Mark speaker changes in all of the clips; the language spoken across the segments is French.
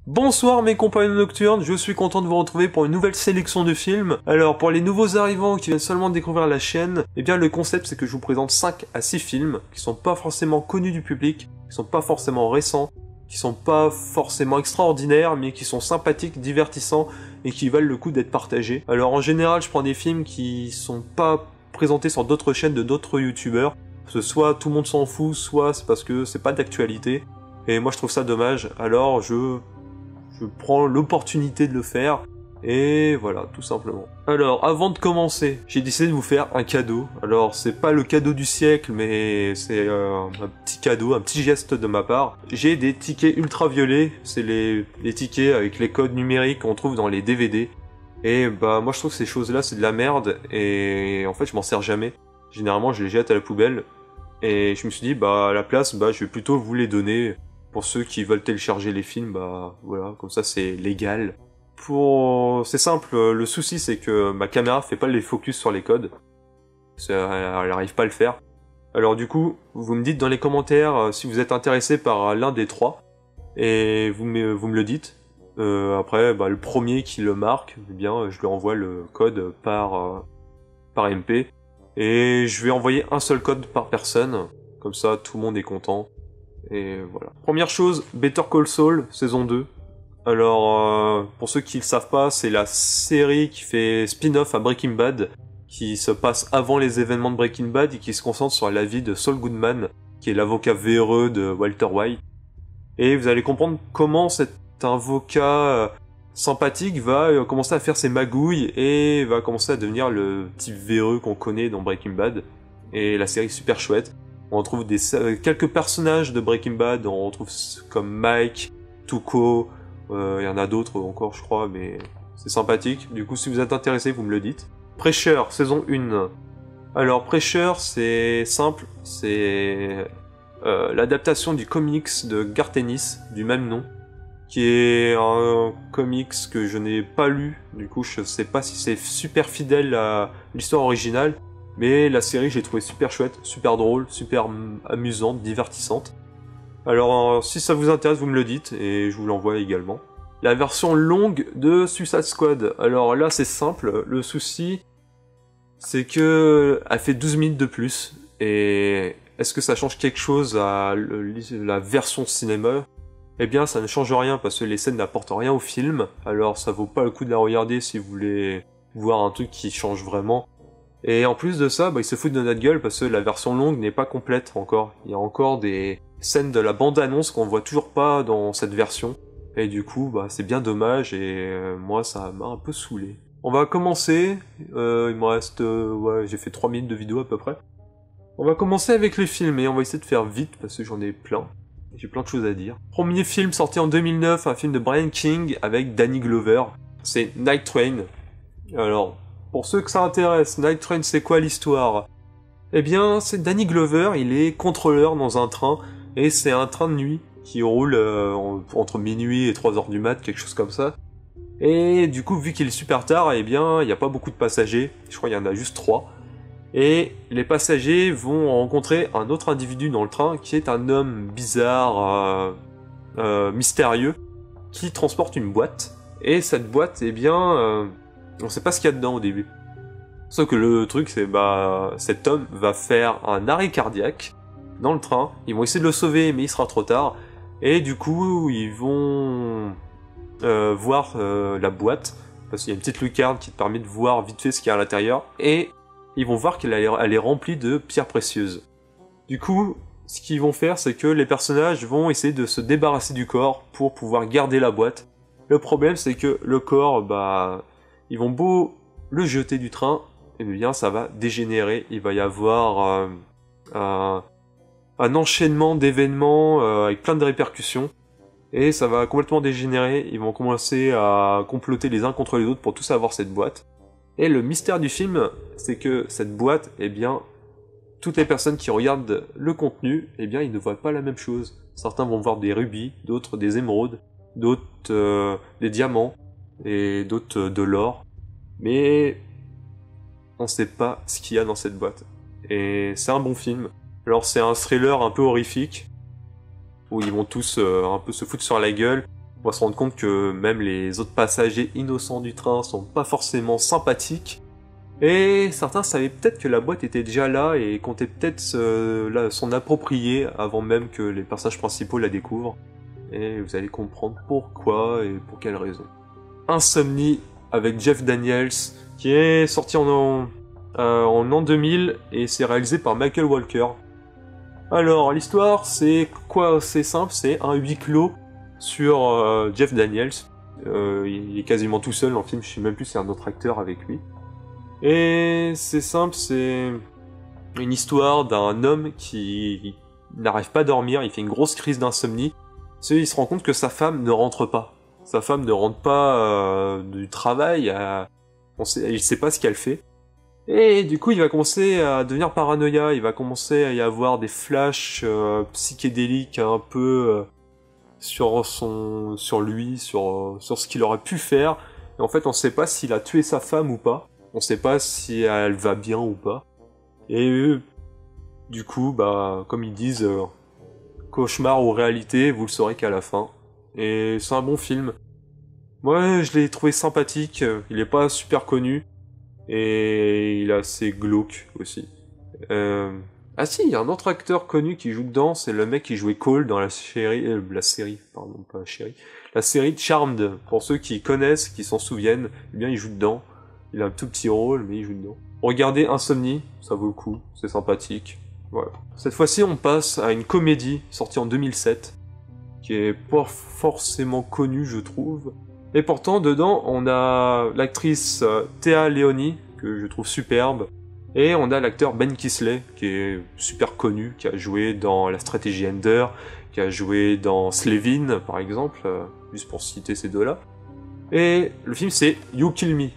Speaker 1: Bonsoir mes compagnons nocturnes, je suis content de vous retrouver pour une nouvelle sélection de films. Alors pour les nouveaux arrivants qui viennent seulement de découvrir la chaîne, eh bien le concept c'est que je vous présente 5 à 6 films qui sont pas forcément connus du public, qui sont pas forcément récents, qui sont pas forcément extraordinaires, mais qui sont sympathiques, divertissants et qui valent le coup d'être partagés. Alors en général je prends des films qui sont pas présentés sur d'autres chaînes de d'autres youtubeurs, parce que soit tout le monde s'en fout, soit c'est parce que c'est pas d'actualité. Et moi je trouve ça dommage, alors je prends l'opportunité de le faire, et voilà, tout simplement. Alors, avant de commencer, j'ai décidé de vous faire un cadeau. Alors, c'est pas le cadeau du siècle, mais c'est un petit cadeau, un petit geste de ma part. J'ai des tickets ultraviolets, c'est les tickets avec les codes numériques qu'on trouve dans les DVD. Et bah, moi je trouve que ces choses-là, c'est de la merde, et en fait, je m'en sers jamais. Généralement, je les jette à la poubelle, et je me suis dit, bah, à la place, bah, je vais plutôt vous les donner. Pour ceux qui veulent télécharger les films, bah voilà, comme ça c'est légal. C'est simple, le souci c'est que ma caméra fait pas les focus sur les codes. Elle arrive pas à le faire. Alors du coup, vous me dites dans les commentaires si vous êtes intéressé par l'un des trois, et vous me le dites. Après, bah, le premier qui le marque, eh bien je lui envoie le code par MP. Et je vais envoyer un seul code par personne, comme ça tout le monde est content. Et voilà. Première chose, Better Call Saul, saison 2. Alors, pour ceux qui le savent pas, c'est la série qui fait spin-off à Breaking Bad, qui se passe avant les événements de Breaking Bad et qui se concentre sur la vie de Saul Goodman, qui est l'avocat véreux de Walter White. Et vous allez comprendre comment cet avocat sympathique va commencer à faire ses magouilles et va commencer à devenir le type véreux qu'on connaît dans Breaking Bad. Et la série est super chouette. On retrouve quelques personnages de Breaking Bad, on retrouve comme Mike, Tuco, il y en a d'autres encore je crois, mais c'est sympathique. Du coup si vous êtes intéressé, vous me le dites. Pressure, saison 1. Alors Pressure, c'est simple, c'est l'adaptation du comics de Garth Ennis, du même nom, qui est un comics que je n'ai pas lu, du coup je sais pas si c'est super fidèle à l'histoire originale. Mais la série, j'ai trouvé super chouette, super drôle, super amusante, divertissante. Alors, si ça vous intéresse, vous me le dites, et je vous l'envoie également. La version longue de Suicide Squad. Alors là, c'est simple, le souci, c'est que elle fait 12 minutes de plus. Et est-ce que ça change quelque chose à la version cinéma ? Eh bien, ça ne change rien, parce que les scènes n'apportent rien au film. Alors, ça vaut pas le coup de la regarder si vous voulez voir un truc qui change vraiment. Et en plus de ça, bah, ils se foutent de notre gueule parce que la version longue n'est pas complète encore. Il y a encore des scènes de la bande-annonce qu'on voit toujours pas dans cette version. Et du coup, bah, c'est bien dommage et moi, ça m'a un peu saoulé. On va commencer. Il me reste... ouais, j'ai fait 3 minutes de vidéo à peu près. On va commencer avec les films et on va essayer de faire vite parce que j'en ai plein. J'ai plein de choses à dire. Premier film sorti en 2009, un film de Brian King avec Danny Glover. C'est Night Train. Alors... pour ceux que ça intéresse, Night Train, c'est quoi l'histoire ? Eh bien, c'est Danny Glover, il est contrôleur dans un train, et c'est un train de nuit qui roule entre minuit et 3h du mat, quelque chose comme ça. Et du coup, vu qu'il est super tard, eh bien, il n'y a pas beaucoup de passagers, je crois qu'il y en a juste 3. Et les passagers vont rencontrer un autre individu dans le train, qui est un homme bizarre, mystérieux, qui transporte une boîte. Et cette boîte, eh bien... on sait pas ce qu'il y a dedans au début. Sauf que le truc c'est cet homme va faire un arrêt cardiaque dans le train. Ils vont essayer de le sauver mais il sera trop tard. Et du coup ils vont voir la boîte. Parce qu'il y a une petite lucarne qui te permet de voir vite fait ce qu'il y a à l'intérieur. Et ils vont voir qu'elle est remplie de pierres précieuses. Du coup ce qu'ils vont faire c'est que les personnages vont essayer de se débarrasser du corps pour pouvoir garder la boîte. Le problème c'est que le corps ils vont beau le jeter du train, et bien ça va dégénérer. Il va y avoir un enchaînement d'événements avec plein de répercussions, et ça va complètement dégénérer. Ils vont commencer à comploter les uns contre les autres pour tous avoir cette boîte. Et le mystère du film, c'est que cette boîte, eh bien, toutes les personnes qui regardent le contenu, eh bien, ils ne voient pas la même chose. Certains vont voir des rubis, d'autres des émeraudes, d'autres des diamants, et d'autres de l'or, mais on sait pas ce qu'il y a dans cette boîte. Et c'est un bon film. Alors c'est un thriller un peu horrifique, où ils vont tous un peu se foutre sur la gueule, On va se rendre compte que même les autres passagers innocents du train sont pas forcément sympathiques. Et certains savaient peut-être que la boîte était déjà là et comptaient peut-être s'en approprier avant même que les personnages principaux la découvrent. Et vous allez comprendre pourquoi et pour quelles raisons. Insomnie avec Jeff Daniels, qui est sorti en an 2000 et c'est réalisé par Michael Walker. Alors l'histoire c'est quoi? C'est simple, c'est un huis clos sur Jeff Daniels. Il est quasiment tout seul dans le film, je sais même plus s'il y a un autre acteur avec lui. Et c'est simple, c'est une histoire d'un homme qui n'arrive pas à dormir, il fait une grosse crise d'insomnie. Il se rend compte que sa femme ne rentre pas. Sa femme ne rentre pas du travail, il sait pas ce qu'elle fait. Et du coup, il va commencer à devenir paranoïa, il va commencer à y avoir des flashs psychédéliques un peu sur lui, sur ce qu'il aurait pu faire. Et en fait, on sait pas s'il a tué sa femme ou pas. On sait pas si elle va bien ou pas. Et du coup, bah, comme ils disent, cauchemar ou réalité, vous le saurez qu'à la fin. Et c'est un bon film. Moi, je l'ai trouvé sympathique. Il est pas super connu. Et il est assez glauque aussi. Ah si, il y a un autre acteur connu qui joue dedans, c'est le mec qui jouait Cole dans la série Charmed. Pour ceux qui connaissent, qui s'en souviennent, eh bien il joue dedans. Il a un tout petit rôle, mais il joue dedans. Regardez Insomnie, ça vaut le coup, c'est sympathique. Voilà. Cette fois-ci, on passe à une comédie sortie en 2007, qui est pas forcément connue, je trouve. Et pourtant, dedans, on a l'actrice Téa Leoni, que je trouve superbe, et on a l'acteur Ben Kingsley, qui est super connu, qui a joué dans La Stratégie Ender, qui a joué dans Slevin, par exemple, juste pour citer ces deux-là. Et le film, c'est You Kill Me.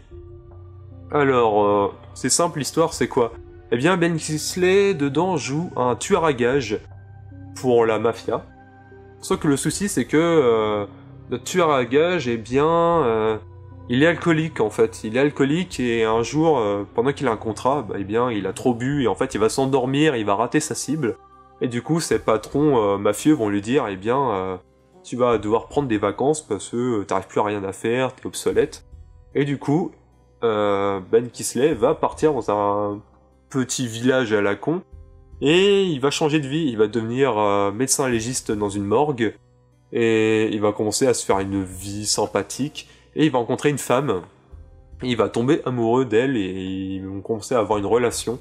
Speaker 1: Alors, c'est simple, l'histoire, c'est quoi? Eh bien, Ben Kingsley, dedans, joue un tueur à gages pour la mafia. Sauf que le souci, c'est que notre tueur à gages, eh bien, il est alcoolique, en fait. Il est alcoolique, et un jour, pendant qu'il a un contrat, bah, eh bien, il a trop bu, et en fait, il va s'endormir, il va rater sa cible. Et du coup, ses patrons mafieux vont lui dire, eh bien, tu vas devoir prendre des vacances parce que t'arrives plus à rien à faire, t'es obsolète. Et du coup, Ben Kingsley va partir dans un petit village à la con et il va changer de vie, il va devenir médecin légiste dans une morgue et il va commencer à se faire une vie sympathique et il va rencontrer une femme, il va tomber amoureux d'elle et ils vont commencer à avoir une relation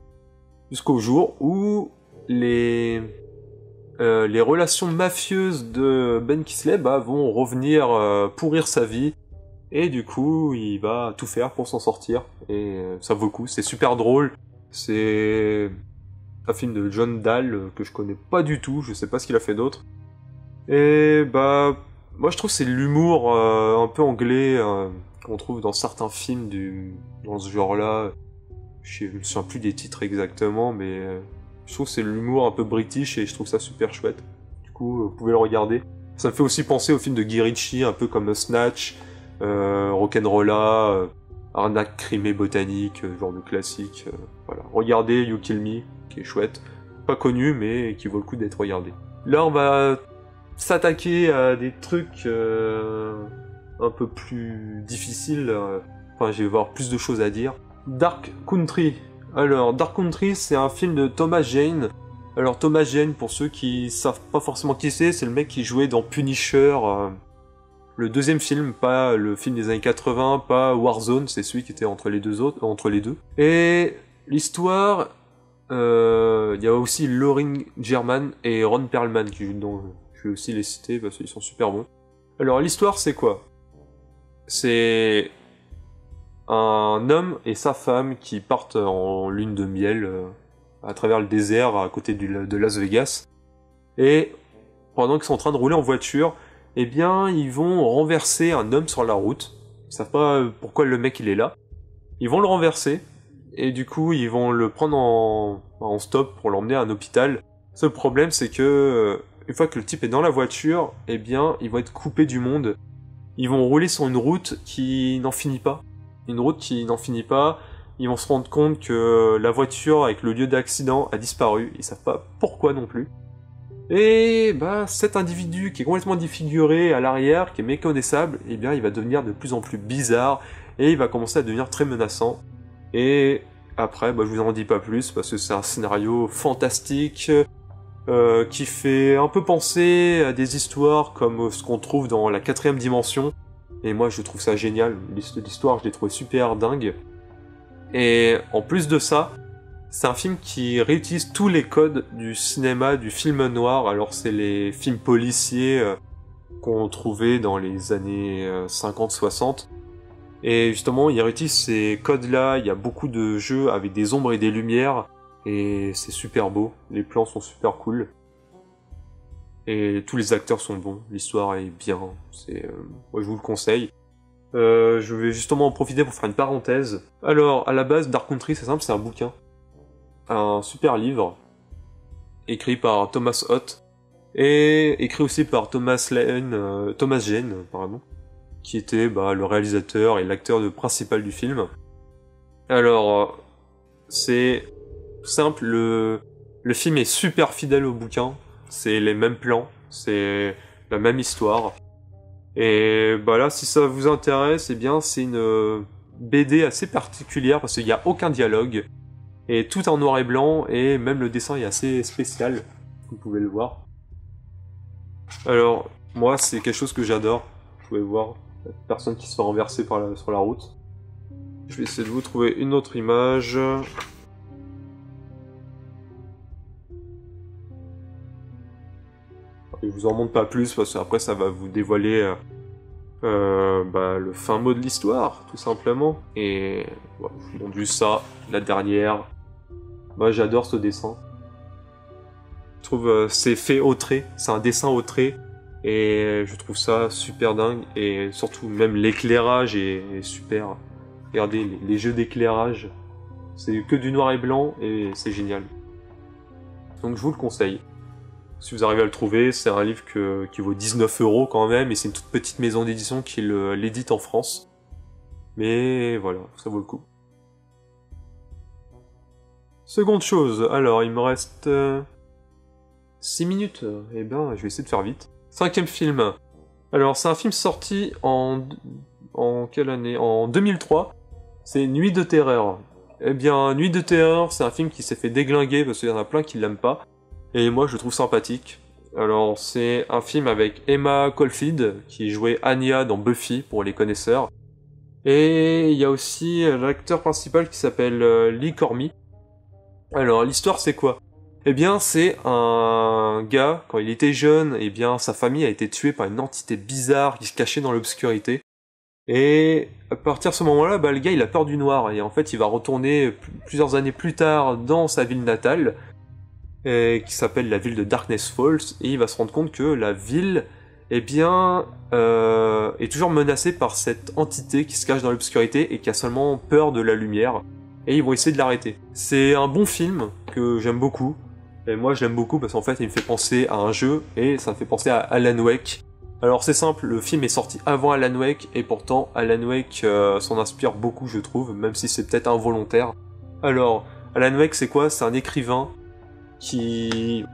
Speaker 1: jusqu'au jour où les relations mafieuses de Ben Kingsley vont revenir pourrir sa vie. Et du coup, il va tout faire pour s'en sortir. Et ça vaut le coup. C'est super drôle. C'est un film de John Dahl que je connais pas du tout. Je sais pas ce qu'il a fait d'autre. Et bah, moi je trouve que c'est l'humour un peu anglais qu'on trouve dans certains films dans ce genre-là. Je me souviens plus des titres exactement, mais je trouve que c'est l'humour un peu british et je trouve ça super chouette. Du coup, vous pouvez le regarder. Ça me fait aussi penser au film de Guy Ritchie, un peu comme Snatch. Rock'n'Rolla, Arnaque crimée botanique, genre de classique. Voilà. Regardez You Kill Me, qui est chouette. Pas connu, mais qui vaut le coup d'être regardé. Là, on va s'attaquer à des trucs un peu plus difficiles. Enfin, je vais avoir plus de choses à dire. Dark Country. Alors, Dark Country, c'est un film de Thomas Jane. Alors, Thomas Jane, pour ceux qui savent pas forcément qui c'est le mec qui jouait dans Punisher... Le deuxième film, pas le film des années 80, pas Warzone, c'est celui qui était entre les deux. Et l'histoire, il y a aussi Lorin German et Ron Perlman qui jouent dedans. Je vais aussi les citer parce qu'ils sont super bons. Alors l'histoire, c'est quoi? C'est un homme et sa femme qui partent en lune de miel à travers le désert à côté de Las Vegas. Et pendant qu'ils sont en train de rouler en voiture, eh bien, ils vont renverser un homme sur la route. Ils savent pas pourquoi le mec il est là. Ils vont le renverser, et du coup, ils vont le prendre en stop pour l'emmener à un hôpital. Le seul problème, c'est que, une fois que le type est dans la voiture, eh bien, ils vont être coupés du monde. Ils vont rouler sur une route qui n'en finit pas. Une route qui n'en finit pas. Ils vont se rendre compte que la voiture avec le lieu d'accident a disparu. Ils savent pas pourquoi non plus. Et bah cet individu qui est complètement défiguré à l'arrière, qui est méconnaissable, eh bien il va devenir de plus en plus bizarre et il va commencer à devenir très menaçant. Et après, bah, je vous en dis pas plus parce que c'est un scénario fantastique qui fait un peu penser à des histoires comme ce qu'on trouve dans la 4ème dimension. Et moi je trouve ça génial, l'histoire je l'ai trouvé super dingue. Et en plus de ça, c'est un film qui réutilise tous les codes du cinéma, du film noir. Alors c'est les films policiers qu'on trouvait dans les années 50-60. Et justement, il réutilise ces codes-là, il y a beaucoup de jeux avec des ombres et des lumières, et c'est super beau, les plans sont super cool. Et tous les acteurs sont bons, l'histoire est bien, moi je vous le conseille. Je vais justement en profiter pour faire une parenthèse. Alors, à la base, Dark Country, c'est simple, c'est un bouquin. Un super livre, écrit par Thomas Hoth, et écrit aussi par Thomas Jane, pardon, qui était le réalisateur et l'acteur principal du film. Alors, c'est simple, le film est super fidèle au bouquin, c'est les mêmes plans, c'est la même histoire. Et là, si ça vous intéresse, eh bien c'est une BD assez particulière parce qu'il n'y a aucun dialogue. Et tout en noir et blanc, et même le dessin est assez spécial, vous pouvez le voir. Alors, moi, c'est quelque chose que j'adore. Vous pouvez voir la personne qui se fait renverser sur la route. Je vais essayer de vous trouver une autre image. Je vous en montre pas plus, parce qu'après ça va vous dévoiler le fin mot de l'histoire, tout simplement. Et voilà, je vous montre juste ça, la dernière. Moi j'adore ce dessin. Je trouve c'est fait au trait, c'est un dessin au trait. Et je trouve ça super dingue. Et surtout même l'éclairage est super. Regardez les jeux d'éclairage. C'est que du noir et blanc et c'est génial. Donc je vous le conseille. Si vous arrivez à le trouver, c'est un livre qui vaut 19 € quand même. Et c'est une toute petite maison d'édition qui l'édite en France. Mais voilà, ça vaut le coup. Seconde chose, alors il me reste 6 minutes, eh ben je vais essayer de faire vite. 5e film. Alors c'est un film sorti en quelle année? En 2003. C'est Nuit de Terreur. Eh bien Nuit de Terreur, c'est un film qui s'est fait déglinguer parce qu'il y en a plein qui l'aiment pas. Et moi je le trouve sympathique. Alors c'est un film avec Emma Caulfield qui jouait Anya dans Buffy pour les connaisseurs. Et il y a aussi l'acteur principal qui s'appelle Lee Cormy. Alors l'histoire c'est quoi? Eh bien c'est un gars, quand il était jeune, eh bien sa famille a été tuée par une entité bizarre qui se cachait dans l'obscurité. Et à partir de ce moment-là, le gars il a peur du noir, et en fait il va retourner plusieurs années plus tard dans sa ville natale, qui s'appelle la ville de Darkness Falls, et il va se rendre compte que la ville, eh bien, est toujours menacée par cette entité qui se cache dans l'obscurité et qui a seulement peur de la lumière. Et ils vont essayer de l'arrêter. C'est un bon film que j'aime beaucoup. Et moi je l'aime beaucoup parce qu'en fait il me fait penser à un jeu et ça me fait penser à Alan Wake. Alors c'est simple, le film est sorti avant Alan Wake et pourtant Alan Wake s'en inspire beaucoup je trouve, même si c'est peut-être involontaire. Alors, Alan Wake c'est quoi? C'est un écrivain qui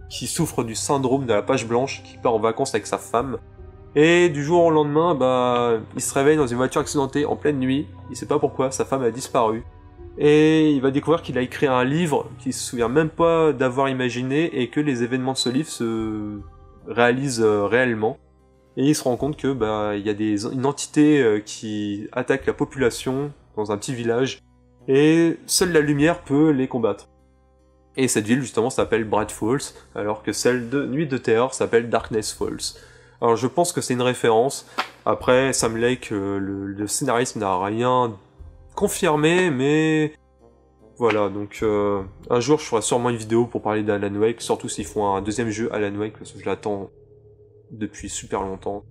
Speaker 1: souffre du syndrome de la page blanche, qui part en vacances avec sa femme. Et du jour au lendemain, il se réveille dans une voiture accidentée en pleine nuit, il sait pas pourquoi, sa femme a disparu. Et il va découvrir qu'il a écrit un livre qu'il se souvient même pas d'avoir imaginé et que les événements de ce livre se réalisent réellement. Et il se rend compte que il y a une entité qui attaque la population dans un petit village et seule la lumière peut les combattre. Et cette ville justement s'appelle Bright Falls, alors que celle de Nuit de Terreur s'appelle Darkness Falls. Alors je pense que c'est une référence. Après, Sam Lake, le scénariste n'a rien confirmé, mais voilà. Donc un jour, je ferai sûrement une vidéo pour parler d'Alan Wake, surtout s'ils font un deuxième jeu Alan Wake, parce que je l'attends depuis super longtemps.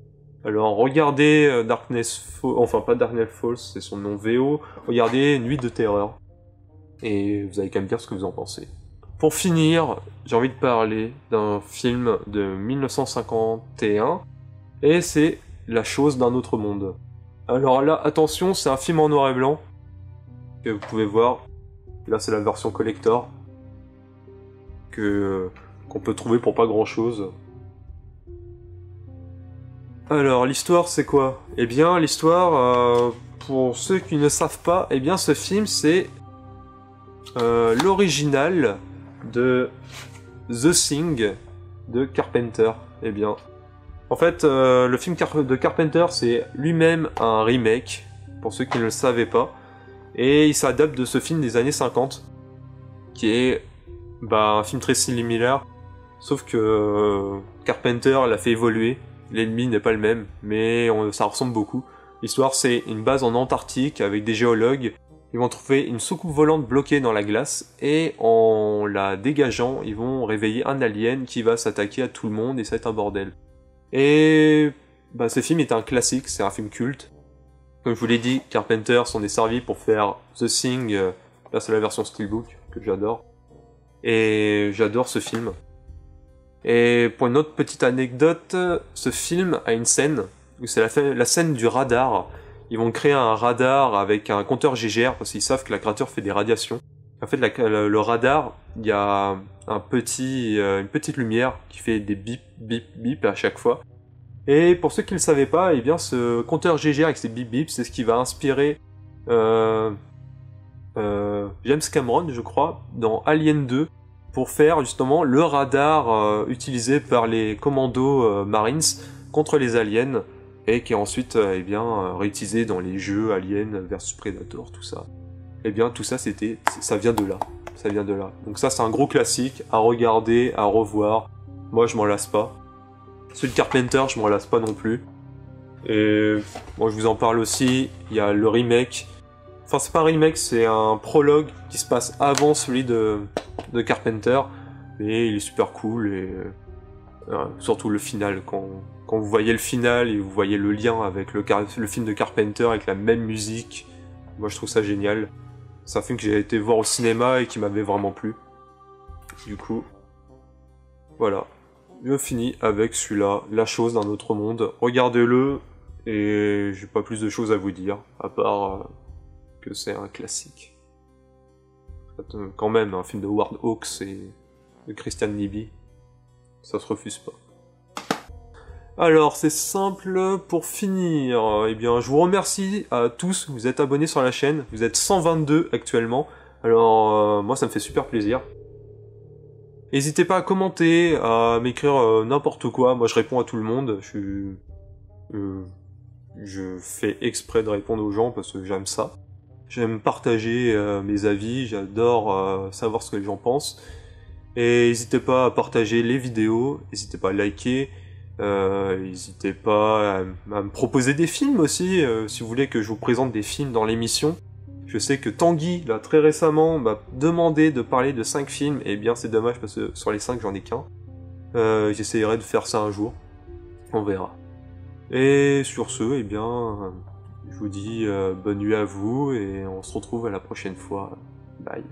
Speaker 1: Alors regardez Darkness Falls, enfin pas Darkness Falls, c'est son nom VO. Regardez Nuit de Terreur, et vous allez quand même dire ce que vous en pensez. Pour finir, j'ai envie de parler d'un film de 1951, et c'est La chose d'un autre monde. Alors là, attention, c'est un film en noir et blanc, que vous pouvez voir. Là, c'est la version collector, que qu'on peut trouver pour pas grand chose. Alors, l'histoire, c'est quoi? Eh bien, l'histoire, pour ceux qui ne savent pas, eh bien, ce film, c'est l'original de The Thing de Carpenter. Eh bien, en fait, le film de Carpenter, c'est lui-même un remake, pour ceux qui ne le savaient pas, et il s'adapte de ce film des années 50, qui est un film très similaire, sauf que Carpenter l'a fait évoluer. L'ennemi n'est pas le même, mais ça ressemble beaucoup. L'histoire, c'est une base en Antarctique avec des géologues. Ils vont trouver une soucoupe volante bloquée dans la glace, et en la dégageant, ils vont réveiller un alien qui va s'attaquer à tout le monde, et ça va être un bordel. Et ce film est un classique, c'est un film culte. Comme je vous l'ai dit, Carpenter s'en est servi pour faire The Thing, là c'est la version Steelbook, que j'adore. Et j'adore ce film. Et pour une autre petite anecdote, ce film a une scène, où c'est la scène du radar. Ils vont créer un radar avec un compteur GGR, parce qu'ils savent que la créature fait des radiations. En fait, le radar, il y a une petite lumière qui fait des bip, bip, bip à chaque fois. Et pour ceux qui ne le savaient pas, eh bien, ce compteur GGR avec ses bip, bip, c'est ce qui va inspirer James Cameron, je crois, dans Alien 2, pour faire justement le radar utilisé par les commandos Marines contre les aliens, et qui est ensuite réutilisé dans les jeux Alien versus Predator, tout ça. Eh bien tout ça ça vient de là. Ça vient de là. Donc ça c'est un gros classique à regarder, à revoir. Moi je m'en lasse pas. Celui de Carpenter je m'en lasse pas non plus. Et moi je vous en parle aussi, il y a le remake. Enfin c'est pas un remake, c'est un prologue qui se passe avant celui de Carpenter. Mais il est super cool et surtout le final. Quand vous voyez le final et vous voyez le lien avec le film de Carpenter avec la même musique, moi je trouve ça génial. C'est un film que j'ai été voir au cinéma et qui m'avait vraiment plu. Du coup, voilà. Je finis avec celui-là, La chose d'un autre monde. Regardez-le et j'ai pas plus de choses à vous dire, à part que c'est un classique. Quand même, un film de Howard Hawks et de Christian Nyby, ça se refuse pas. Alors, c'est simple, pour finir, eh bien, je vous remercie à tous, vous êtes abonnés sur la chaîne, vous êtes 122 actuellement, alors moi ça me fait super plaisir. N'hésitez pas à commenter, à m'écrire n'importe quoi, moi je réponds à tout le monde, je fais exprès de répondre aux gens parce que j'aime ça. J'aime partager mes avis, j'adore savoir ce que les gens pensent. Et n'hésitez pas à partager les vidéos, n'hésitez pas à liker, n'hésitez pas à me proposer des films aussi, si vous voulez que je vous présente des films dans l'émission. Je sais que Tanguy, là, très récemment, m'a demandé de parler de 5 films, et bien c'est dommage parce que sur les 5 j'en ai qu'un. J'essayerai de faire ça un jour, on verra. Et sur ce, eh bien, je vous dis bonne nuit à vous, et on se retrouve à la prochaine fois. Bye.